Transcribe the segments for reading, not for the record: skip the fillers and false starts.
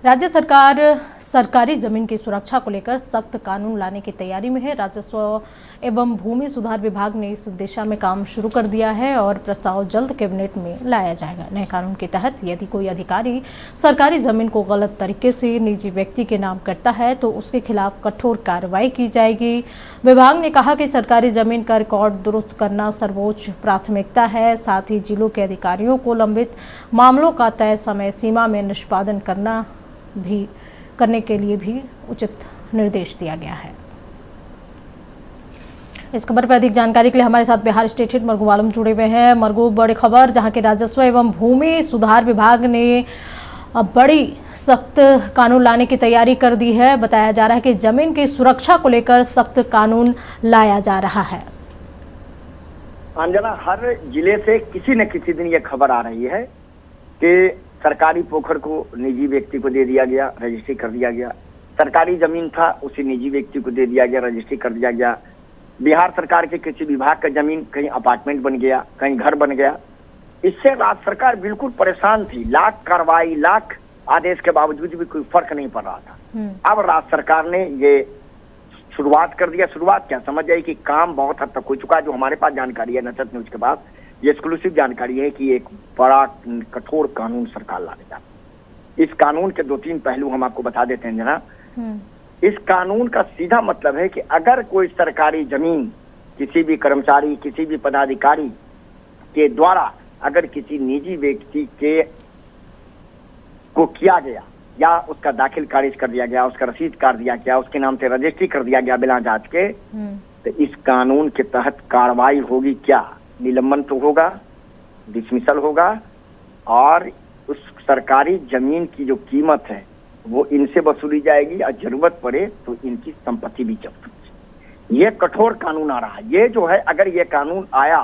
राज्य सरकार सरकारी जमीन की सुरक्षा को लेकर सख्त कानून लाने की तैयारी में है। राजस्व एवं भूमि सुधार विभाग ने इस दिशा में काम शुरू कर दिया है और प्रस्ताव जल्द कैबिनेट में लाया जाएगा। नए कानून के तहत यदि कोई अधिकारी सरकारी जमीन को गलत तरीके से निजी व्यक्ति के नाम करता है तो उसके खिलाफ कठोर कार्रवाई की जाएगी। विभाग ने कहा कि सरकारी जमीन का रिकॉर्ड दुरुस्त करना सर्वोच्च प्राथमिकता है। साथ ही जिलों के अधिकारियों को लंबित मामलों का तय समय सीमा में निष्पादन करने के लिए भी उचित निर्देश दिया गया है। इस खबर पर अधिक जानकारी के लिए हमारे साथ बिहार स्टेट हेड मरगू आलम जुड़े हुए हैं। मरगू, बड़ी खबर जहां के राजस्व एवं भूमि सुधार विभाग ने अब बड़ी सख्त कानून लाने की तैयारी कर दी है। बताया जा रहा है कि जमीन की सुरक्षा को लेकर सख्त कानून लाया जा रहा है। अंजना, हर जिले से किसी न किसी दिन ये खबर आ रही है कि सरकारी पोखर को निजी व्यक्ति को दे दिया गया, रजिस्ट्री कर दिया गया। सरकारी जमीन था, उसी निजी व्यक्ति को दे दिया गया, रजिस्ट्री कर दिया गया। बिहार सरकार के किसी विभाग का जमीन कहीं अपार्टमेंट बन गया, कहीं घर बन गया। इससे राज्य सरकार बिल्कुल परेशान थी। लाख कार्रवाई, लाख आदेश के बावजूद भी कोई फर्क नहीं पड़ रहा था। अब राज्य सरकार ने ये शुरुआत कर दिया। शुरुआत क्या, समझ जाए कि काम बहुत हद तक हो चुका है। जो हमारे पास जानकारी है नचत न्यूज के पास, ये एक्सक्लूसिव जानकारी है कि एक बड़ा कठोर कानून सरकार लाने जा रही है। इस कानून के 2-3 पहलू हम आपको बता देते हैं जना। इस कानून का सीधा मतलब है कि अगर कोई सरकारी जमीन किसी भी कर्मचारी, किसी भी पदाधिकारी के द्वारा अगर किसी निजी व्यक्ति के को किया गया या उसका दाखिल खारिज कर दिया गया, उसका रसीद काट दिया गया, उसके नाम से रजिस्ट्री कर दिया गया बिना जांच के, तो इस कानून के तहत कार्रवाई होगी। क्या निलंबन तो होगा, डिसमिसल होगा और उस सरकारी जमीन की जो कीमत है वो इनसे वसूली जाएगी और जरूरत पड़े तो इनकी संपत्ति भी जब्त होगी। ये कठोर कानून आ रहा है। ये जो है, अगर ये कानून आया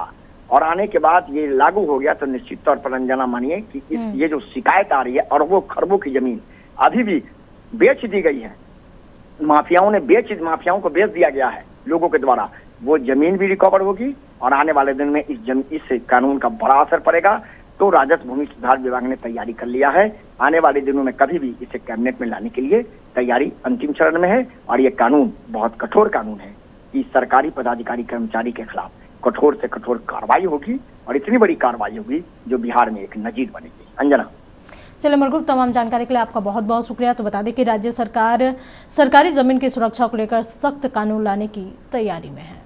और आने के बाद ये लागू हो गया तो निश्चित तौर पर अंजना मानिए कि ये जो शिकायत आ रही है और वो खरबों की जमीन अभी भी बेच दी गई है, माफियाओं को बेच दिया गया है लोगों के द्वारा, वो जमीन भी रिकवर होगी और आने वाले दिन में इस कानून का बड़ा असर पड़ेगा। तो राजस्व भूमि सुधार विभाग ने तैयारी कर लिया है। आने वाले दिनों में कभी भी इसे कैबिनेट में लाने के लिए तैयारी अंतिम चरण में है और ये कानून बहुत कठोर कानून है कि सरकारी पदाधिकारी कर्मचारी के खिलाफ कठोर से कठोर कार्रवाई होगी और इतनी बड़ी कार्रवाई होगी जो बिहार में एक नजीर बनेगी। अंजना, चलिए मरगू, तमाम जानकारी के लिए आपका बहुत बहुत शुक्रिया। तो बता दें कि राज्य सरकार सरकारी जमीन की सुरक्षा को लेकर सख्त कानून लाने की तैयारी में है।